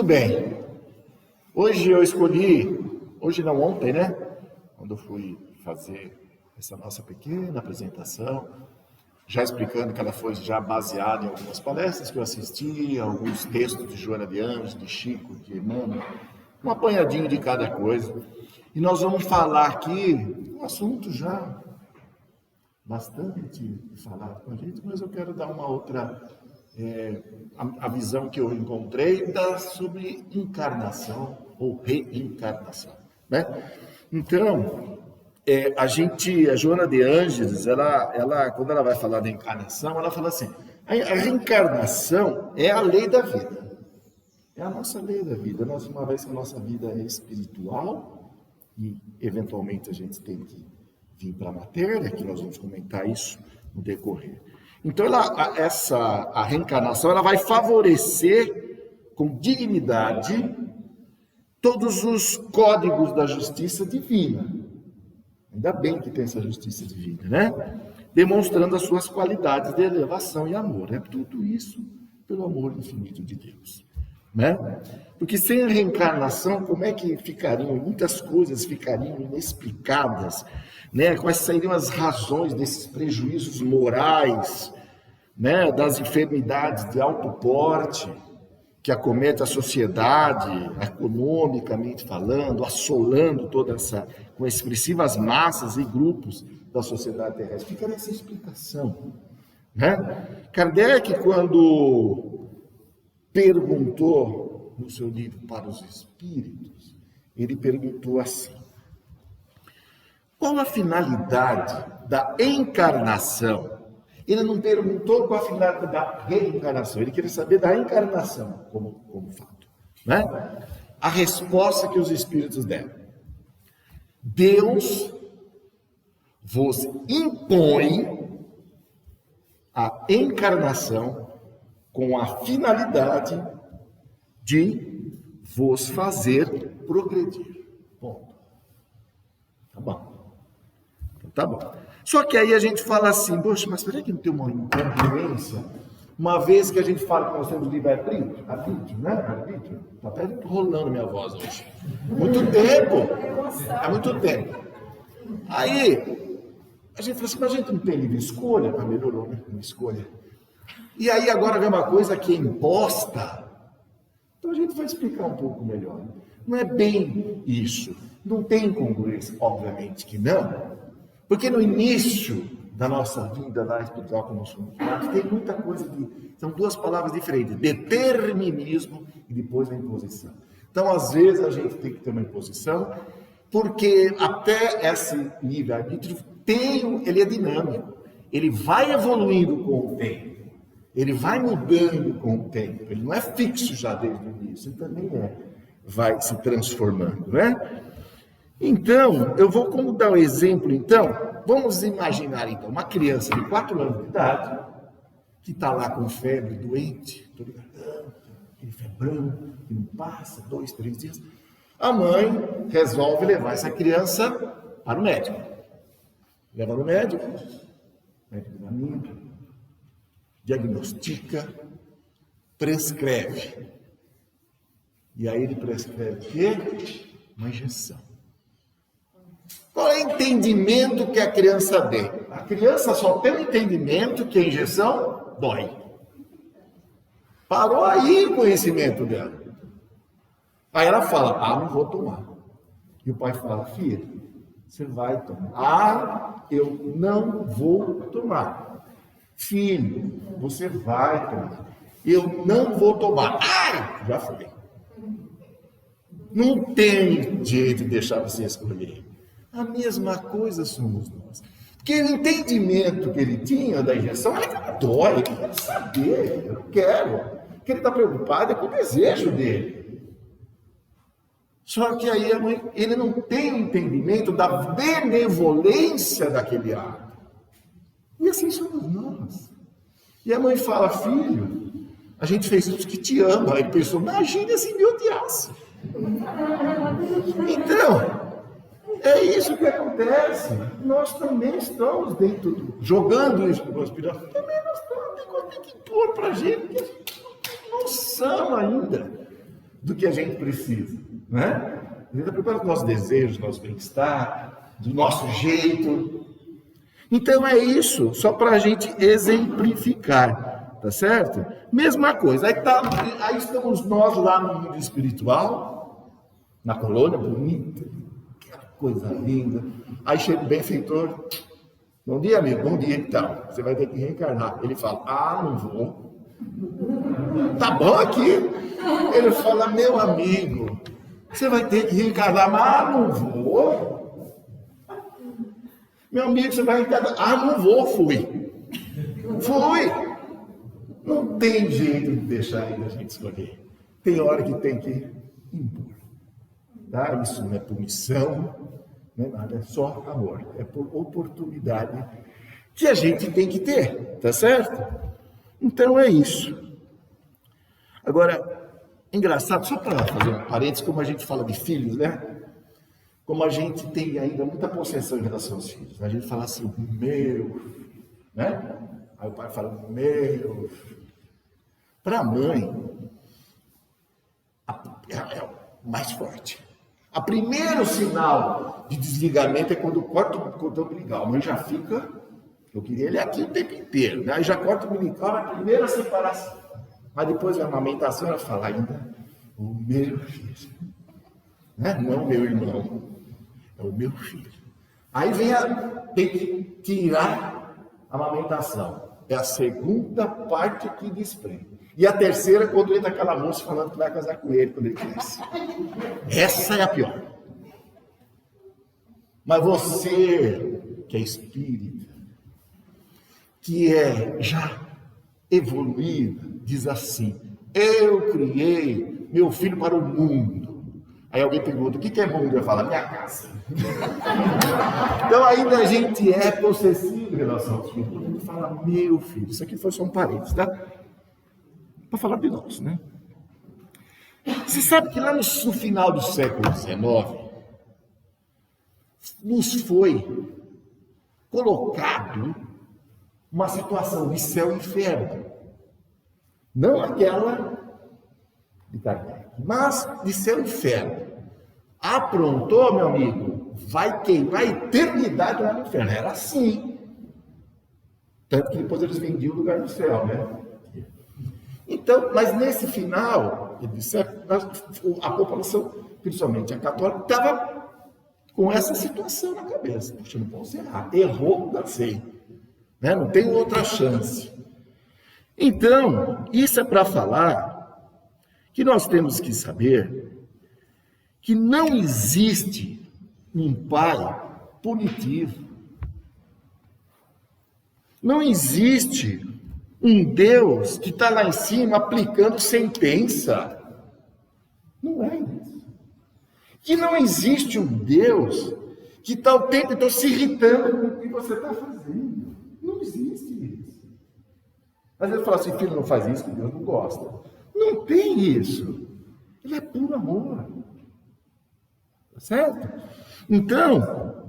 bem, hoje eu escolhi, ontem, né? Quando eu fui fazer essa nossa pequena apresentação, já explicando que ela foi já baseada em algumas palestras que eu assisti, alguns textos de Joana de Anjos, de Chico, de Emmanuel, um apanhadinho de cada coisa. E nós vamos falar aqui um assunto já bastante falado com a gente, mas eu quero dar uma outra, a visão que eu encontrei sobre encarnação ou reencarnação, né? Então, a Joana de Ângeles, ela, quando ela vai falar da encarnação, ela fala assim, a reencarnação é a lei da vida, é a nossa lei da vida. Uma vez que a nossa vida é espiritual, e eventualmente a gente tem que vir para a matéria, que nós vamos comentar isso no decorrer. Então, a reencarnação ela vai favorecer com dignidade todos os códigos da justiça divina. Ainda bem que tem essa justiça divina, né? Demonstrando as suas qualidades de elevação e amor. É tudo isso pelo amor infinito de Deus, né? Porque sem a reencarnação, como é que muitas coisas ficariam inexplicadas, né? Quais seriam as razões desses prejuízos morais, né? Das enfermidades de alto porte que acomete a sociedade, economicamente falando, assolando com expressivas massas e grupos da sociedade terrestre. Fica nessa explicação, né? Kardec, quando perguntou no seu livro Para os Espíritos, ele perguntou assim: qual a finalidade da encarnação? Ele não perguntou qual a finalidade da reencarnação, ele queria saber da encarnação como fato, né? A resposta que os Espíritos deram: Deus vos impõe a encarnação com a finalidade de vos fazer progredir. Ponto. Tá bom. Então, tá bom. Só que aí a gente fala assim, poxa, mas será que não tem uma incongruência? Uma vez que a gente fala que nós temos livre-arbítrio, né? Arbítrio. Tá até rolando minha voz hoje. Muito tempo. É muito tempo. Aí, a gente fala assim, mas a gente não tem livre escolha? Ah, melhorou, né? Uma escolha. E aí agora vem uma coisa que é imposta. Então a gente vai explicar um pouco melhor. Não é bem isso. Não tem incongruência, obviamente que não. Porque no início da nossa vida lá espiritual, como somos humanos, tem muita coisa são duas palavras diferentes: determinismo e depois a imposição. Então, às vezes, a gente tem que ter uma imposição, porque até esse livre-arbítrio ele é dinâmico. Ele vai evoluindo com o tempo. Ele vai mudando com o tempo. Ele não é fixo já desde o início. Ele também vai se transformando, né? Então, eu vou como dar um exemplo, vamos imaginar, uma criança de 4 anos de idade, que está lá com febre, doente, dor de garganta, aquele febrão, que não passa, 2, 3 dias. A mãe resolve levar essa criança para o médico. Leva no médico, o médico examina, diagnostica, prescreve. E aí ele prescreve o quê? Uma injeção. Qual é o entendimento que a criança tem? A criança só tem o entendimento que a injeção dói. Parou aí o conhecimento dela. Aí ela fala, não vou tomar. E o pai fala, filho, você vai tomar. Eu não vou tomar. Filho, você vai tomar. Eu não vou tomar. Já foi. Não tem jeito de deixar você escolher. A mesma coisa somos nós. Porque o entendimento que ele tinha da injeção, ele dói, ele quer saber, eu não quero. Porque ele está preocupado com o desejo dele. Só que aí ele não tem o entendimento da benevolência daquele ato. E assim somos nós. E a mãe fala, filho, a gente fez isso que te ama. Aí ele pensou, imagina se me odiasse. Então, é isso que acontece. Nós também estamos jogando isso no conspiração. Também nós estamos, tem que pôr para a gente, porque a gente não tem noção ainda do que a gente precisa, né? A gente está preparado do nosso desejo, do nosso bem-estar, do nosso jeito. Então é isso, só para a gente exemplificar, tá certo? Mesma coisa, aí estamos nós lá no mundo espiritual, na colônia bonita, aquela coisa linda. Aí chega o benfeitor, bom dia, amigo, bom dia, então, você vai ter que reencarnar. Ele fala, não vou. Tá bom aqui. Ele fala, meu amigo, você vai ter que reencarnar, mas não vou. Meu amigo, você vai reencarnar, não vou, fui. Não tem jeito de deixar aí a gente escolher. Tem hora que tem que ir embora. Tá? Isso não é punição, não é nada, é só amor. É por oportunidade que a gente tem que ter, tá certo? Então é isso. Agora, engraçado, só para fazer um parênteses, como a gente fala de filhos, né? Como a gente tem ainda muita possessão em relação aos filhos. A gente fala assim, meu, né? Aí o pai fala, meu. Para a mãe, é o mais forte. O primeiro sinal de desligamento é quando corta o cordão umbilical. A mãe já fica, eu queria ele aqui o tempo inteiro, né? Aí já corta o umbilical na primeira separação. Mas depois a amamentação, ela fala ainda, o meu filho. Né? Não é o meu irmão, é o meu filho. Aí tem que tirar a amamentação. É a segunda parte que desprende. E a terceira, quando entra aquela moça falando que vai casar com ele quando ele cresce. Essa é a pior. Mas você, que é espírita, que é já evoluído, diz assim, eu criei meu filho para o mundo. Aí alguém pergunta, o que é mundo? Eu falo, minha casa. Então ainda a gente é possessivo em relação aos filhos. A gente fala, meu filho, isso aqui foi só um parênteses, tá? Para falar de nós, né? Você sabe que lá no final do século XIX, nos foi colocado uma situação de céu e inferno. Não aquela de Kardec, mas de céu e inferno. Aprontou, meu amigo, vai queimar a eternidade lá no inferno. Era assim. Tanto que depois eles vendiam o lugar do céu, né? Então, mas nesse final, a população, principalmente a católica, estava com essa situação na cabeça. Poxa, não posso errar. Errou, dancei. Né? Não tem outra chance. Então, isso é para falar que nós temos que saber que não existe um pai punitivo. Não existe um Deus que está lá em cima aplicando sentença. Não é isso. Que não existe um Deus que está o tempo todo se irritando com o que você está fazendo. Não existe isso. Às vezes fala assim, filho, não faz isso que Deus não gosta. Não tem isso. Ele é puro amor. Tá certo? Então,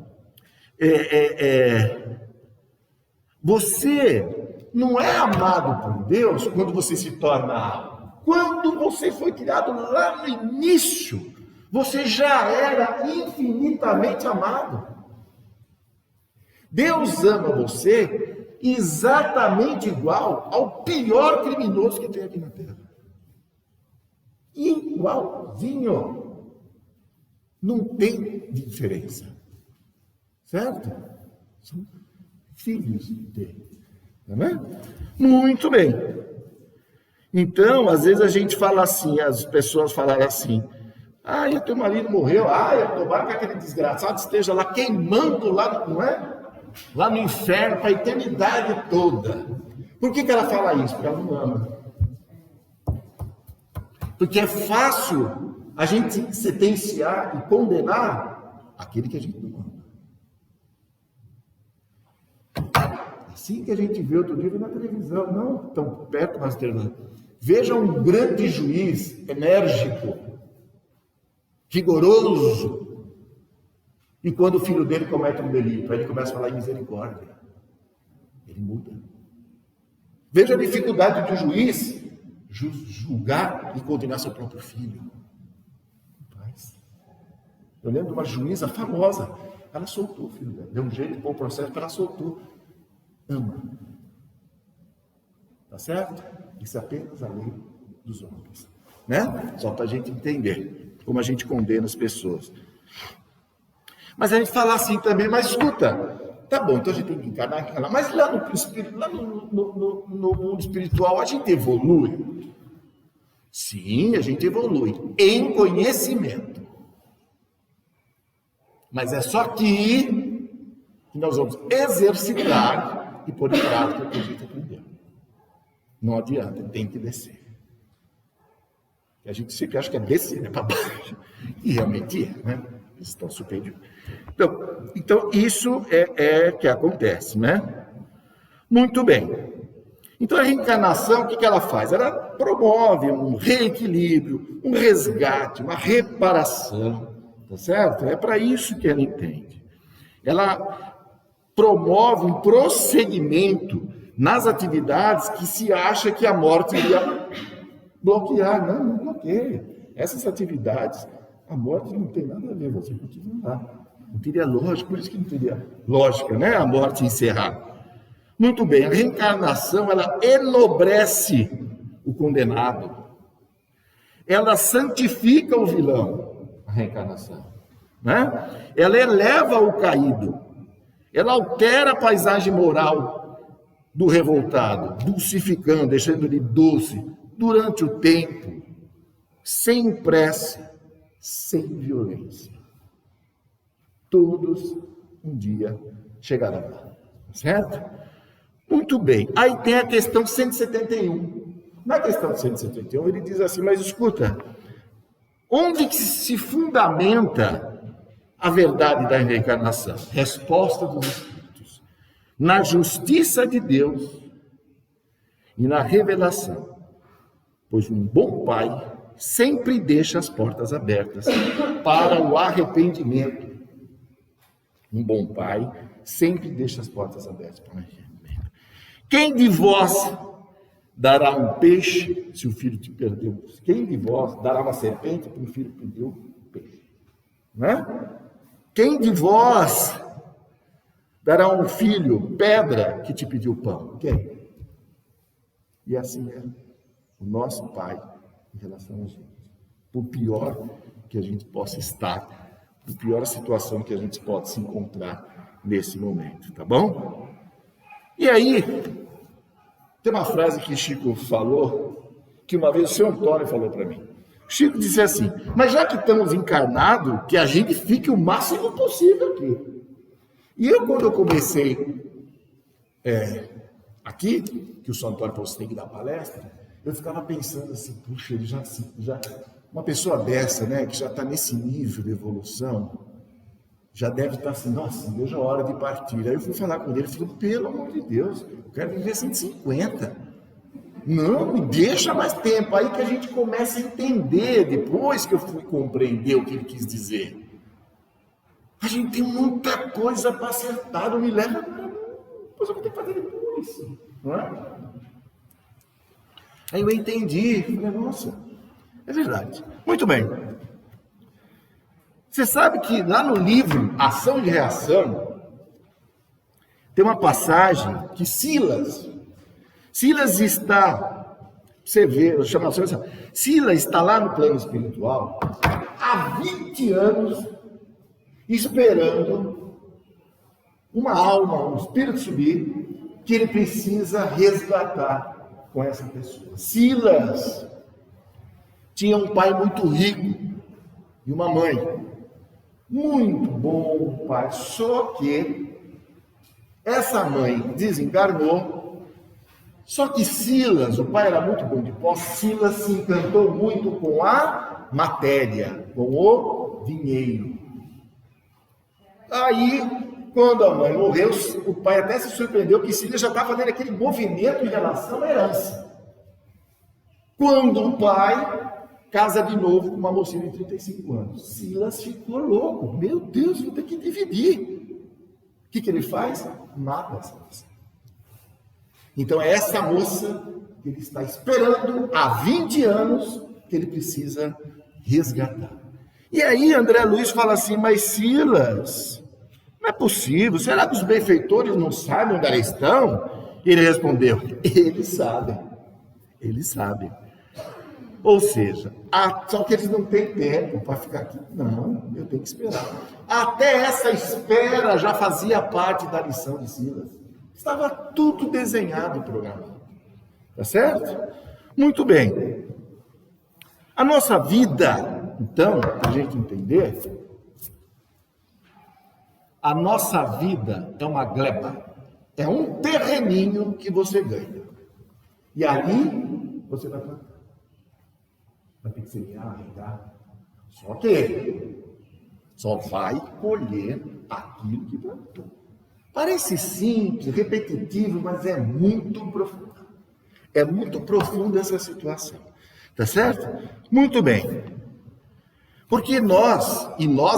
você não é amado por Deus quando você se torna algo. Quando você foi criado lá no início, você já era infinitamente amado. Deus ama você exatamente igual ao pior criminoso que tem aqui na Terra. Igualzinho. Não tem diferença. Certo? São filhos dele. Não é? Muito bem. Então, às vezes a gente fala assim, as pessoas falaram assim, o teu marido morreu, tomara que aquele desgraçado esteja lá queimando lá, não é? Lá no inferno para a eternidade toda. Por que ela fala isso? Porque ela não ama. Porque é fácil a gente sentenciar e condenar aquele que a gente não ama. Assim que a gente vê outro dia na televisão, não tão perto, mas veja um grande juiz enérgico, rigoroso, e quando o filho dele comete um delito, aí ele começa a falar em misericórdia. Ele muda. Veja a dificuldade do juiz julgar e condenar seu próprio filho. Não faz. Eu lembro de uma juíza famosa. Ela soltou o filho dela. Deu um jeito de pôr o processo, ela soltou. Ama. Tá certo? Isso é apenas a lei dos homens. Né? Só para a gente entender como a gente condena as pessoas. Mas a gente fala assim também, mas escuta, tá bom, então a gente tem que encarnar, mas lá no mundo espiritual a gente evolui. Sim, a gente evolui em conhecimento. Mas é só que nós vamos exercitar e pôr em prática o que a gente aprendeu. Não adianta, tem que descer. A gente sempre acha que é descer, né, para baixo. E realmente é, né? Eles estão superiores. Então isso é que acontece, né? Muito bem. Então a reencarnação, o que ela faz? Ela promove um reequilíbrio, um resgate, uma reparação, tá certo? É para isso que ela entende. Ela promove um prosseguimento nas atividades que se acha que a morte iria bloquear. Não bloqueia. Essas atividades, a morte não tem nada a ver, você continua lá. Não teria lógica, por isso que não teria lógica, né? A morte encerrar. Muito bem, a reencarnação, ela enobrece o condenado. Ela santifica o vilão, a reencarnação. Né? Ela eleva o caído. Ela altera a paisagem moral do revoltado, dulcificando, deixando ele doce, durante o tempo, sem pressa, sem violência. Todos um dia chegarão lá, certo? Muito bem. Aí tem a questão 171. Na questão 171 ele diz assim, mas escuta, onde que se fundamenta a verdade da reencarnação? Resposta dos Espíritos. Na justiça de Deus e na revelação. Pois um bom pai sempre deixa as portas abertas para o arrependimento. Um bom pai sempre deixa as portas abertas para o arrependimento. Quem de vós dará um peixe se o filho te perdeu? Quem de vós dará uma serpente para o filho que perdeu um peixe? Né? Quem de vós dará um filho pedra que te pediu pão? Quem? E assim é o nosso Pai em relação a gente. Por pior que a gente possa estar, por pior a situação que a gente pode se encontrar nesse momento, tá bom? E aí, tem uma frase que Chico falou, que uma vez o seu Antônio falou para mim. Chico disse assim, mas já que estamos encarnados, que a gente fique o máximo possível aqui. E eu, quando eu comecei aqui, que o seu Antônio falou, você tem que dar palestra, eu ficava pensando assim, puxa, ele já uma pessoa dessa, né, que já está nesse nível de evolução, já deve estar assim, nossa, veja a hora de partir. Aí eu fui falar com ele, ele falou, pelo amor de Deus, eu quero viver 150. Não, me deixa mais tempo. Aí que a gente começa a entender, depois que eu fui compreender o que ele quis dizer. A gente tem muita coisa para acertar, não me leva, depois eu vou ter que fazer depois, não é? Aí eu entendi, falei, nossa, é verdade. Muito bem. Você sabe que lá no livro Ação e Reação, tem uma passagem que Silas está, você vê, Silas está lá no plano espiritual há 20 anos esperando uma alma, um espírito subir, que ele precisa resgatar com essa pessoa. Silas tinha um pai muito rico e uma mãe muito bom pai, só que essa mãe desencarnou, só que Silas, o pai era muito bom de posse, Silas se encantou muito com a matéria, com o dinheiro. Aí, quando a mãe morreu, o pai até se surpreendeu que Silas já estava fazendo aquele movimento em relação à herança. Quando o pai casa de novo com uma mocinha de 35 anos. Silas ficou louco. Meu Deus, vou ter que dividir. O que ele faz? Mata essa moça. Então é essa moça que ele está esperando há 20 anos que ele precisa resgatar. E aí André Luiz fala assim, mas Silas, não é possível, será que os benfeitores não sabem onde eles estão? E ele respondeu, eles sabem. Ou seja, só que eles não têm tempo para ficar aqui. Não, eu tenho que esperar. Até essa espera já fazia parte da lição de Silas. Estava tudo desenhado e programado. Tá certo? Muito bem. A nossa vida, então, para a gente entender, a nossa vida é uma gleba. É um terreninho que você ganha. E ali você vai plantar. Vai ter que semear, regar. Só que só vai colher aquilo que plantou. Parece simples, repetitivo, mas é muito profundo. É muito profunda essa situação. Tá certo? Muito bem. Porque nós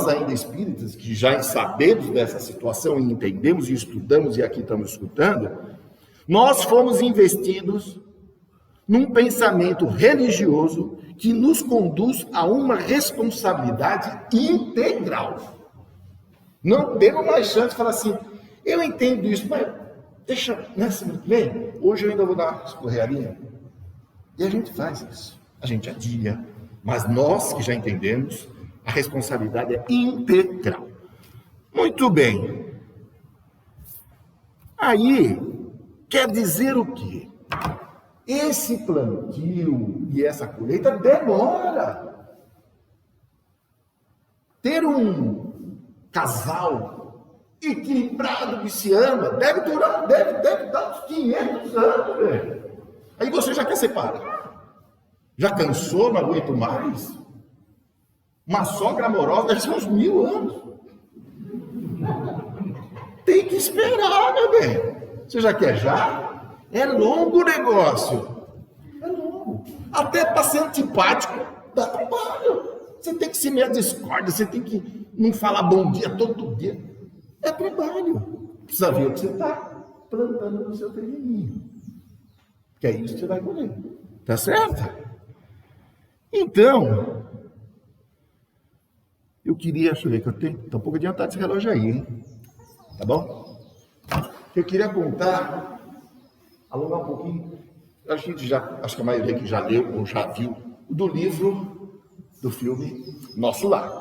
ainda espíritas, que já sabemos dessa situação e entendemos e estudamos e aqui estamos escutando, nós fomos investidos num pensamento religioso que nos conduz a uma responsabilidade integral. Não temos mais chance de falar assim, eu entendo isso, mas deixa, semana que vem, hoje eu ainda vou dar uma escorregaria. E a gente faz isso, a gente adia, mas nós que já entendemos, a responsabilidade é integral. Muito bem. Aí, quer dizer o quê? Esse plantio e essa colheita demora. Ter um casal equilibrado que se ama deve dar uns 500 anos, velho. Aí você já quer separar? Já cansou, não aguento mais? Uma sogra amorosa deve ser uns 1000 anos. Tem que esperar, meu bem. Você já quer já? É longo o negócio. É longo. Até para ser antipático, dá trabalho. Você tem que semear discórdia, você tem que não falar bom dia todo dia. É trabalho. Precisa ver o que você está plantando no seu terreninho. Que é isso que você vai colher. Tá certo? Então, eu queria, deixa eu ver que eu tenho. Está um pouco adiantado esse relógio aí, hein? Tá bom? Eu queria contar. Alongar um pouquinho, acho que a maioria que já leu ou já viu, do livro, do filme Nosso Lar.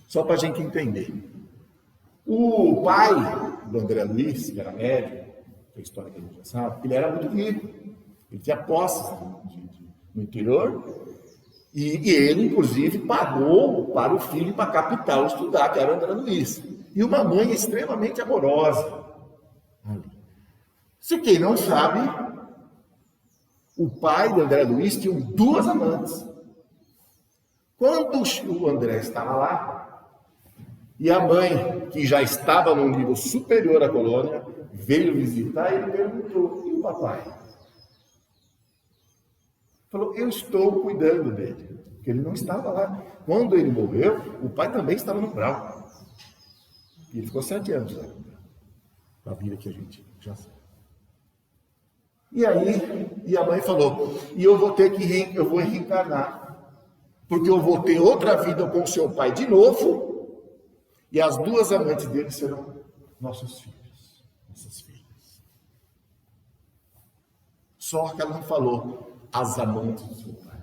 Só para a gente entender. O pai do André Luiz, que era médico, que é a história que a gente já sabe, ele era muito rico. Ele tinha posses no interior e ele, inclusive, pagou para o filho ir para a capital estudar, que era o André Luiz. E uma mãe extremamente amorosa. Ali. Se quem não sabe, o pai do André Luiz tinha 2 amantes. Quando o André estava lá, e a mãe, que já estava num nível superior à colônia, veio visitar e ele perguntou, e o papai? Falou, eu estou cuidando dele, porque ele não estava lá. Quando ele morreu, o pai também estava no brau. E ele ficou 7 anos lá, na vida que a gente já sabe. E aí, a mãe falou, e eu vou reencarnar, porque eu vou ter outra vida com o seu pai de novo, e as 2 amantes dele serão nossos filhos, nossas filhas. Só que ela não falou, as amantes do seu pai.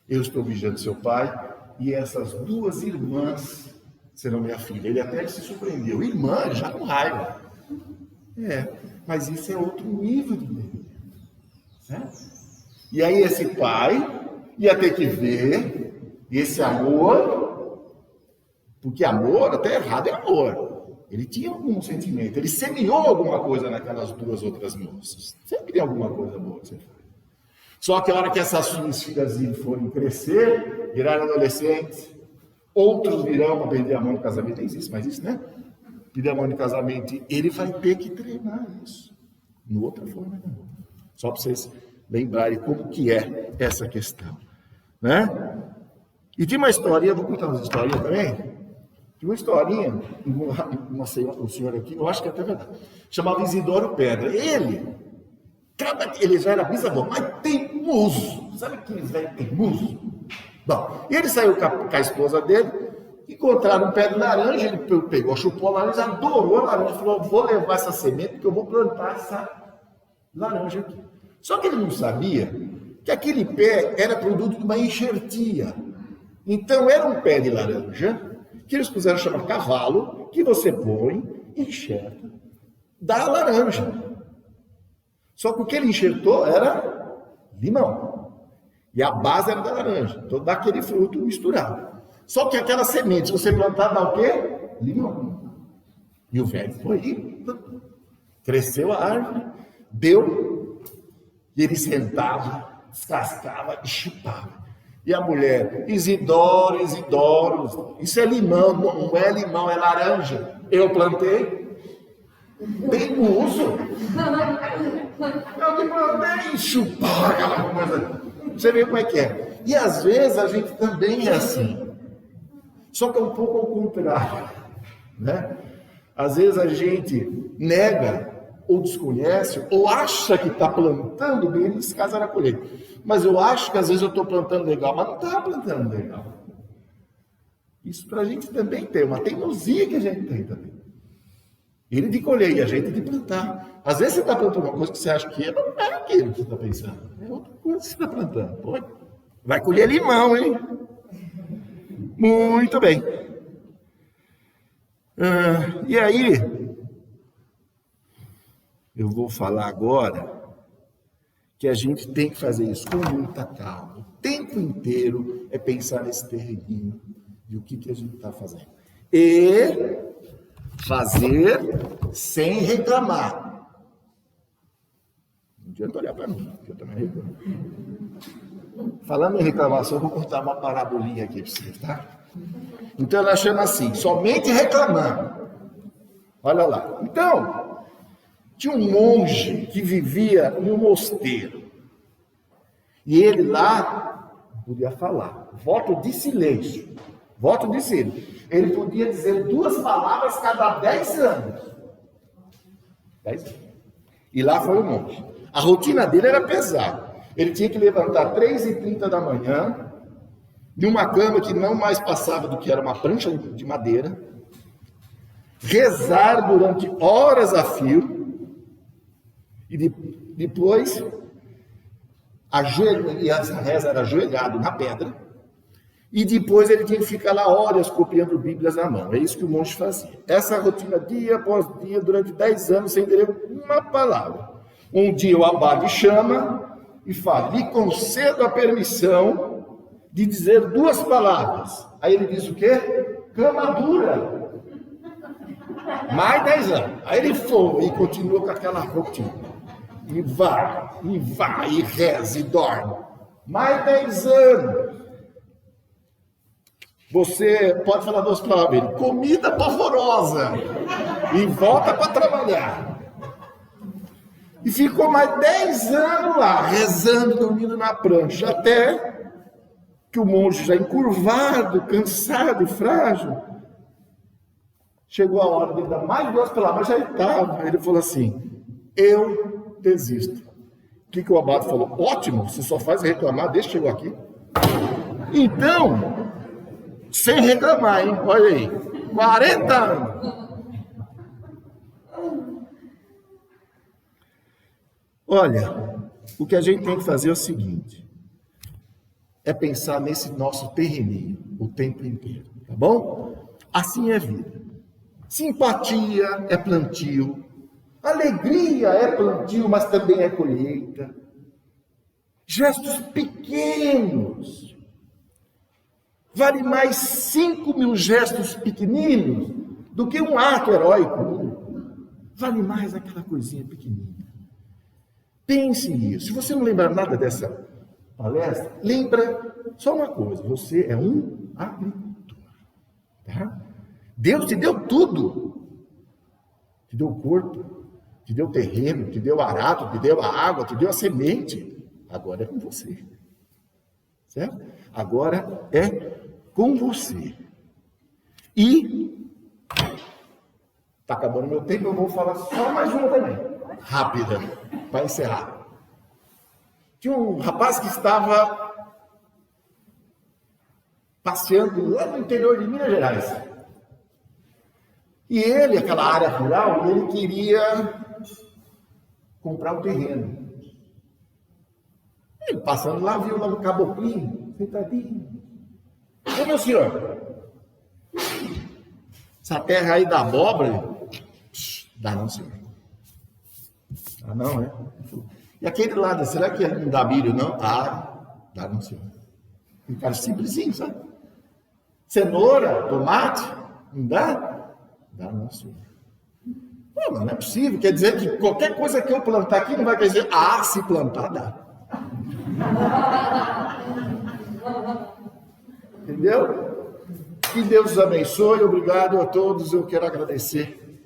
Eu estou vigiando seu pai, e essas 2 irmãs serão minha filha. Ele até se surpreendeu, irmã, já com raiva. Mas isso é outro nível de entendimento. Certo? E aí esse pai ia ter que ver esse amor, porque amor, até errado é amor. Ele tinha algum sentimento, ele semeou alguma coisa naquelas 2 outras moças. Sempre tem alguma coisa boa que você faz. Só que a hora que essas suas filhas forem crescer, virar adolescentes, outros virão para pedir a mão de casamento. Tem isso, mas isso, né? Pedir a mão de casamento, ele vai ter que treinar isso. De outra forma, não. Só para vocês lembrarem como que é essa questão. Né? E tinha uma historinha, vou contar uma historinha também. Tinha uma historinha, um senhor aqui, eu acho que é até verdade, chamava Isidoro Pedra. Ele já era bisavô, mas teimoso. Sabe aqueles velhos teimosos? Bom, e ele saiu com a esposa dele, encontraram um pé de laranja, ele pegou, chupou a laranja, adorou a laranja, falou, vou levar essa semente porque eu vou plantar essa laranja aqui. Só que ele não sabia que aquele pé era produto de uma enxertia. Então era um pé de laranja que eles puseram chamar cavalo, que você põe, enxerta, dá a laranja. Só que o que ele enxertou era limão. E a base era da laranja. Então dá aquele fruto misturado. Só que aquela semente, se você plantar, dá o quê? Limão. E o velho foi. Cresceu a árvore, deu, e ele sentava, descascava e chupava. E a mulher, Isidoro, isso é limão, não é limão, é laranja. Eu plantei. Tem uso. Eu que plantei e chupava aquela coisa. Você vê como é que é. E às vezes a gente também é assim. Só que é um pouco ao contrário. Né? Às vezes a gente nega ou desconhece, ou acha que está plantando bem, nesse caso era colheita. Mas eu acho que às vezes eu estou plantando legal, mas não está plantando legal. Isso para a gente também tem, uma teimosia que a gente tem também. Ele de colher e a gente de plantar. Às vezes você está plantando uma coisa que você acha que não é aquilo que você está pensando. É outra coisa que você está plantando. Pô, vai colher limão, hein? Muito bem. E aí, eu vou falar agora que a gente tem que fazer isso com muita calma. O tempo inteiro é pensar nesse terreninho de o que a gente está fazendo. E fazer sem reclamar. Não adianta olhar para mim, que eu também reclamo. Falando em reclamação, eu vou contar uma parabolinha aqui para vocês, tá? Então ela chama assim, somente reclamando. Olha lá. Então, tinha um monge que vivia em um mosteiro. E ele lá podia falar. Voto de silêncio. Voto de silêncio. Ele podia dizer 2 palavras cada 10 anos. 10 anos. E lá foi o monge. A rotina dele era pesada. Ele tinha que levantar 3h30 da manhã, de uma cama que não mais passava do que era uma prancha de madeira, rezar durante horas a fio, e depois, e a reza era ajoelhado na pedra, e depois ele tinha que ficar lá horas copiando Bíblias na mão. É isso que o monge fazia. Essa rotina dia após dia, durante 10 anos, sem ter uma palavra. Um dia o abade chama e fala, lhe concedo a permissão de dizer 2 palavras. Aí ele diz o quê? Cama dura. Mais 10 anos. Aí ele foi e continua com aquela rotina. E vai, e reza, e dorme. Mais 10 anos. Você pode falar 2 palavras. Comida pavorosa. E volta para trabalhar. E ficou mais 10 anos lá, rezando, dormindo na prancha, até que o monge, já encurvado, cansado e frágil, chegou a hora de dar mais 2 palavras, já estava. Ele falou assim, eu desisto. O que o abade falou? Ótimo, você só faz reclamar, desde que chegou aqui. Então, sem reclamar, hein? Olha aí, 40 anos. Olha, o que a gente tem que fazer é o seguinte, é pensar nesse nosso terreninho o tempo inteiro, tá bom? Assim é a vida. Simpatia é plantio, alegria é plantio, mas também é colheita. Gestos pequenos. Vale mais 5.000 gestos pequeninos do que um ato heróico. Vale mais aquela coisinha pequenina. Pense nisso. Se você não lembrar nada dessa palestra, lembra só uma coisa. Você é um agricultor. Tá? Deus te deu tudo. Te deu o corpo, te deu o terreno, te deu o arado, te deu a água, te deu a semente. Agora é com você. Certo? Agora é com você. E está acabando meu tempo, eu vou falar só mais uma também. Rápida, para encerrar. Tinha um rapaz que estava passeando lá no interior de Minas Gerais. E ele, aquela área rural, ele queria comprar um terreno. Ele passando lá, viu lá no caboclinho, sentadinho. Ô meu senhor, essa terra aí da abóbora, dá não, senhor. Ah, não, é? E aquele lado, será que não dá milho, não? Ah, dá não, senhor. Um cara simplesinho, sabe? Cenoura, tomate, não dá? Dá não, senhor. Pô, mas não é possível, quer dizer que qualquer coisa que eu plantar aqui não vai querer dizer, se plantar dá. Entendeu? Que Deus os abençoe, obrigado a todos, eu quero agradecer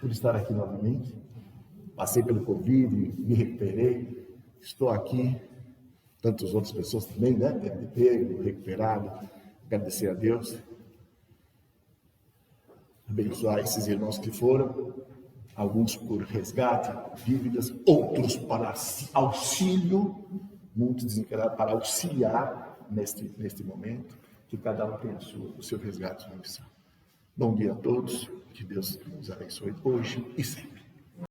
por estar aqui novamente. Passei pelo Covid, me recuperei, estou aqui, tantas outras pessoas também, né? Deve ter recuperado, agradecer a Deus, abençoar esses irmãos que foram, alguns por resgate, dívidas, outros para auxílio, muitos desencarnados para auxiliar neste momento, que cada um tem o seu resgate, sua missão. Bom dia a todos, que Deus nos abençoe hoje e sempre.